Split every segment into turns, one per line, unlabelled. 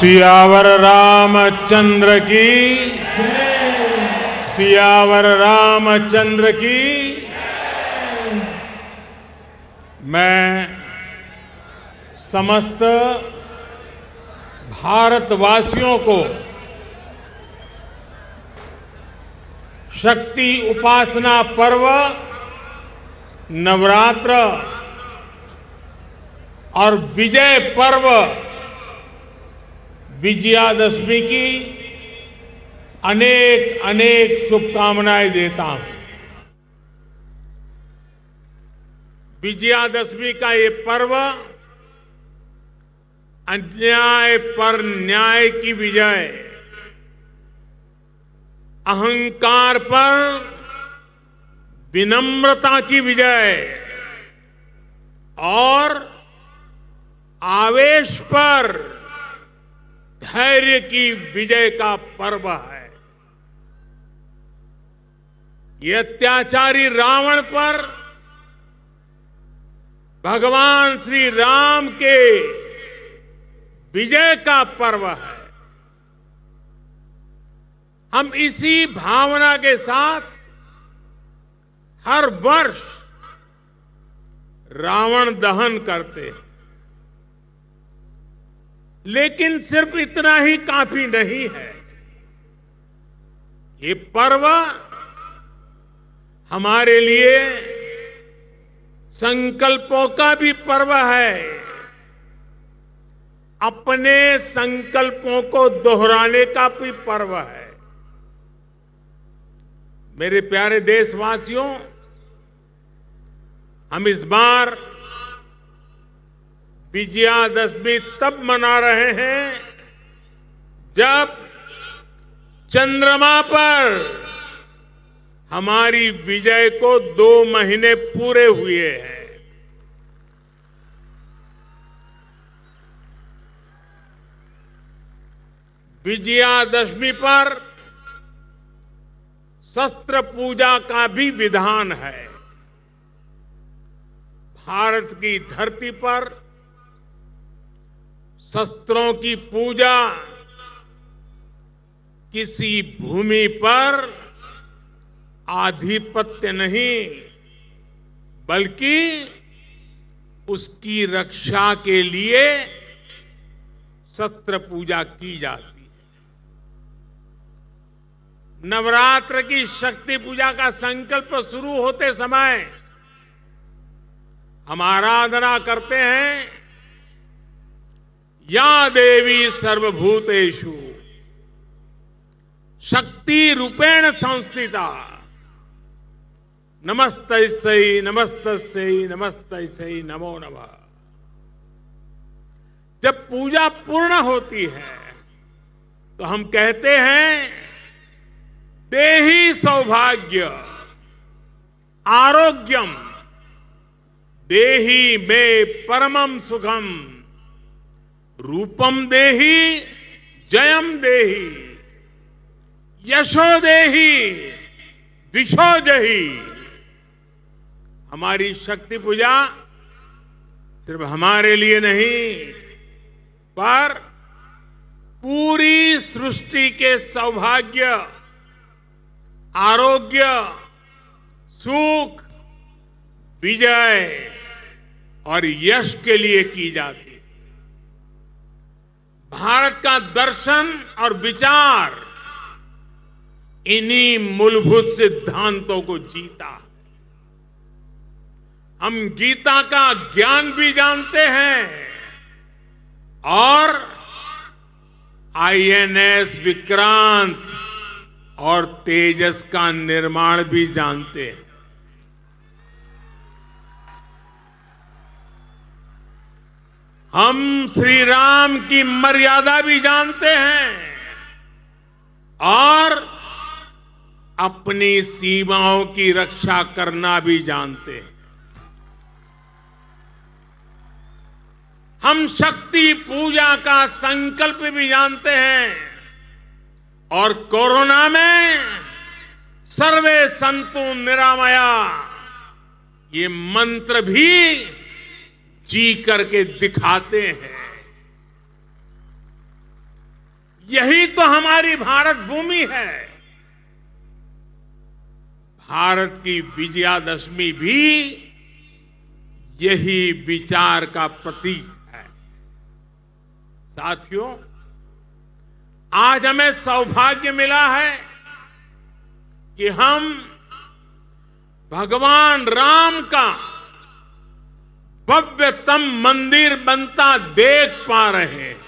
सियावर रामचंद्र की सियावर रामचंद्र की। मैं समस्त भारतवासियों को शक्ति उपासना पर्व नवरात्र और विजय पर्व विजयादशमी की अनेक अनेक शुभकामनाएं देता हूं। विजयादशमी का ये पर्व अन्याय पर न्याय की विजय, अहंकार पर विनम्रता की विजय और आवेश पर धैर्य की विजय का पर्व है। ये अत्याचारी रावण पर भगवान श्री राम के विजय का पर्व है। हम इसी भावना के साथ हर वर्ष रावण दहन करते हैं, लेकिन सिर्फ इतना ही काफी नहीं है। ये पर्व हमारे लिए संकल्पों का भी पर्व है। अपने संकल्पों को दोहराने का भी पर्व है। मेरे प्यारे देशवासियों, हम इस बार विजयादशमी तब मना रहे हैं जब चंद्रमा पर हमारी विजय को 2 महीने पूरे हुए हैं। विजयादशमी पर शस्त्र पूजा का भी विधान है। भारत की धरती पर शस्त्रों की पूजा किसी भूमि पर आधिपत्य नहीं, बल्कि उसकी रक्षा के लिए शस्त्र पूजा की जाती है। नवरात्र की शक्ति पूजा का संकल्प शुरू होते समय हम आराधना करते हैं, या देवी सर्वभूतेषु शक्ति रूपेण संस्थिता नमस्तस्यै नमस्तस्यै नमस्तस्यै नमो नमः। जब पूजा पूर्ण होती है तो हम कहते हैं, देहि सौभाग्य आरोग्यम देहि मे परमम सुखम रूपम देहि जयम देहि यशो देहि दिशो जहि। हमारी शक्ति पूजा सिर्फ हमारे लिए नहीं, पर पूरी सृष्टि के सौभाग्य, आरोग्य, सुख, विजय और यश के लिए की जाती है। भारत का दर्शन और विचार इन्हीं मूलभूत सिद्धांतों को जीता है। हम गीता का ज्ञान भी जानते हैं और आईएनएस विक्रांत और तेजस का निर्माण भी जानते हैं। हम श्री राम की मर्यादा भी जानते हैं और अपनी सीमाओं की रक्षा करना भी जानते हैं। हम शक्ति पूजा का संकल्प भी जानते हैं और कोरोना में सर्वे संतु निरामया ये मंत्र भी जी करके दिखाते हैं। यही तो हमारी भारत भूमि है। भारत की विजयादशमी भी यही विचार का प्रतीक है। साथियों, आज हमें सौभाग्य मिला है कि हम भगवान राम का भव्यतम मंदिर बनता देख पा रहे हैं।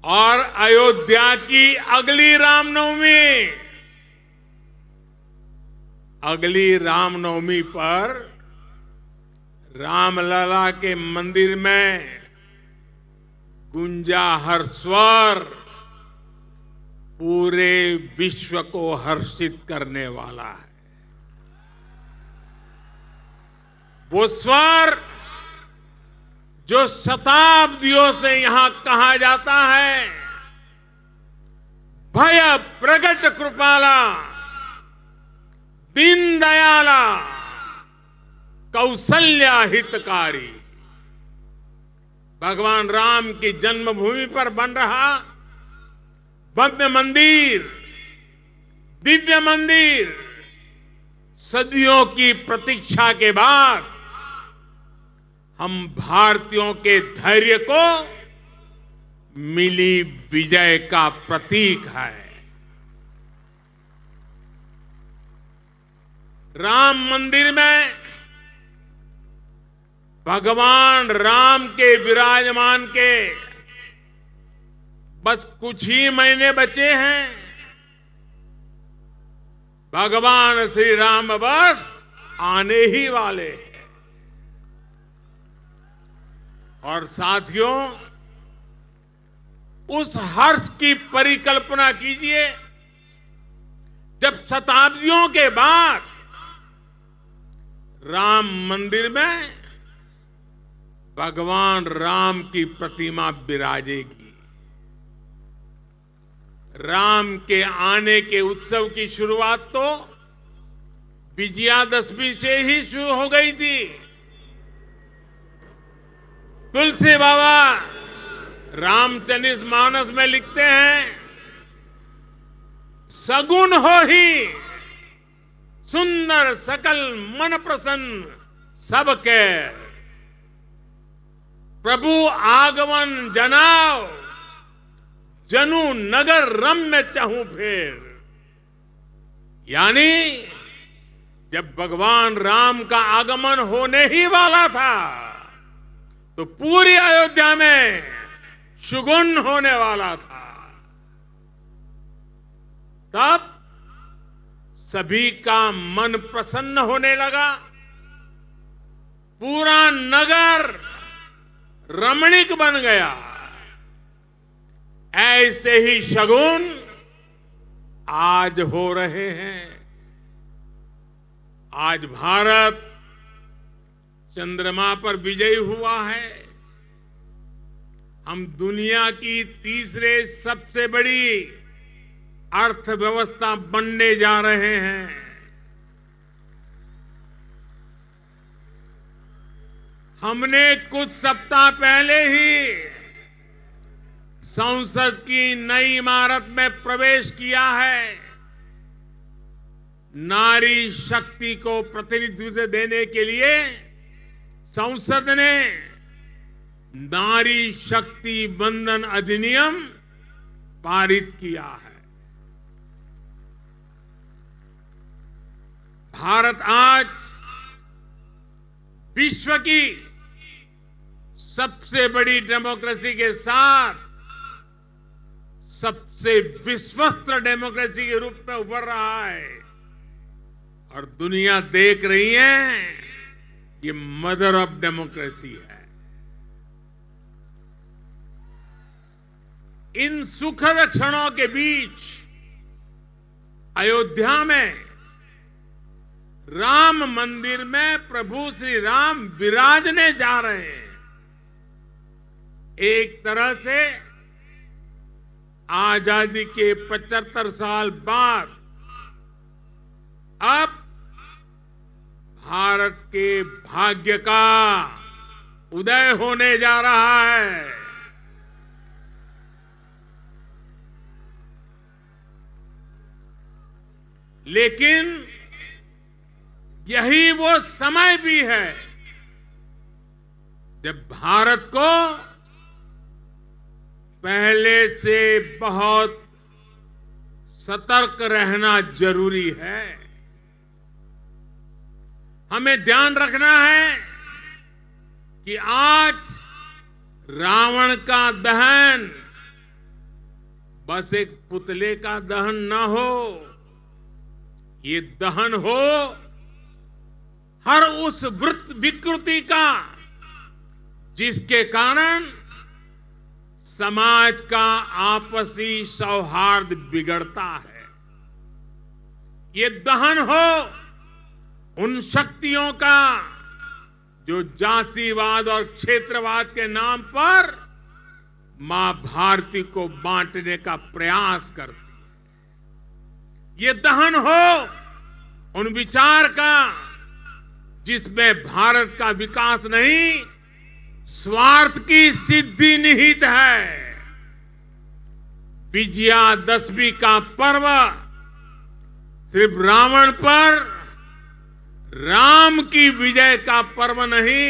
और अयोध्या की अगली रामनवमी पर रामलला के मंदिर में गूंजा हर स्वर पूरे विश्व को हर्षित करने वाला है। वो स्वर जो शताब्दियों से यहां कहा जाता है, भय प्रगट कृपाला, दीन दयाला, कौशल्या हितकारी। भगवान राम की जन्मभूमि पर बन रहा भव्य मंदिर, दिव्य मंदिर, सदियों की प्रतीक्षा के बाद हम भारतीयों के धैर्य को मिली विजय का प्रतीक है। राम मंदिर में भगवान राम के विराजमान के बस कुछ ही महीने बचे हैं। भगवान श्री राम बस आने ही वाले हैं। और साथियों, उस हर्ष की परिकल्पना कीजिए जब शताब्दियों के बाद राम मंदिर में भगवान राम की प्रतिमा विराजेगी। राम के आने के उत्सव की शुरुआत तो विजयादशमी से ही शुरू हो गई थी। तुलसी बाबा रामचरित मानस में लिखते हैं, सगुन हो ही सुंदर सकल मन प्रसन्न सबके, प्रभु आगमन जनाओ जनु नगर रम्य चहु फेर। यानी जब भगवान राम का आगमन होने ही वाला था तो पूरी अयोध्या में शुगुन होने वाला था। तब सभी का मन प्रसन्न होने लगा, पूरा नगर रमणीक बन गया। ऐसे ही शगुन आज हो रहे हैं। आज भारत चंद्रमा पर विजयी हुआ है। हम दुनिया की तीसरे सबसे बड़ी अर्थव्यवस्था बनने जा रहे हैं। हमने कुछ सप्ताह पहले ही संसद की नई इमारत में प्रवेश किया है। नारी शक्ति को प्रतिनिधित्व देने के लिए संसद ने नारी शक्ति वंदन अधिनियम पारित किया है। भारत आज विश्व की सबसे बड़ी डेमोक्रेसी के साथ सबसे विश्वस्त डेमोक्रेसी के रूप में उभर रहा है। और दुनिया देख रही है, ये मदर ऑफ डेमोक्रेसी है। इन सुखद क्षणों के बीच अयोध्या में राम मंदिर में प्रभु श्री राम विराजने जा रहे हैं। एक तरह से आजादी के 75 साल बाद अब भारत के भाग्य का उदय होने जा रहा है। लेकिन यही वो समय भी है जब भारत को पहले से बहुत सतर्क रहना जरूरी है। हमें ध्यान रखना है कि आज रावण का दहन बस एक पुतले का दहन न हो, ये दहन हो हर उस विकृति का जिसके कारण समाज का आपसी सौहार्द बिगड़ता है। ये दहन हो उन शक्तियों का जो जातिवाद और क्षेत्रवाद के नाम पर मां भारती को बांटने का प्रयास करती है। ये दहन हो उन विचार का जिसमें भारत का विकास नहीं, स्वार्थ की सिद्धि निहित है। विजयादशमी का पर्व सिर्फ रावण पर राम की विजय का पर्व नहीं,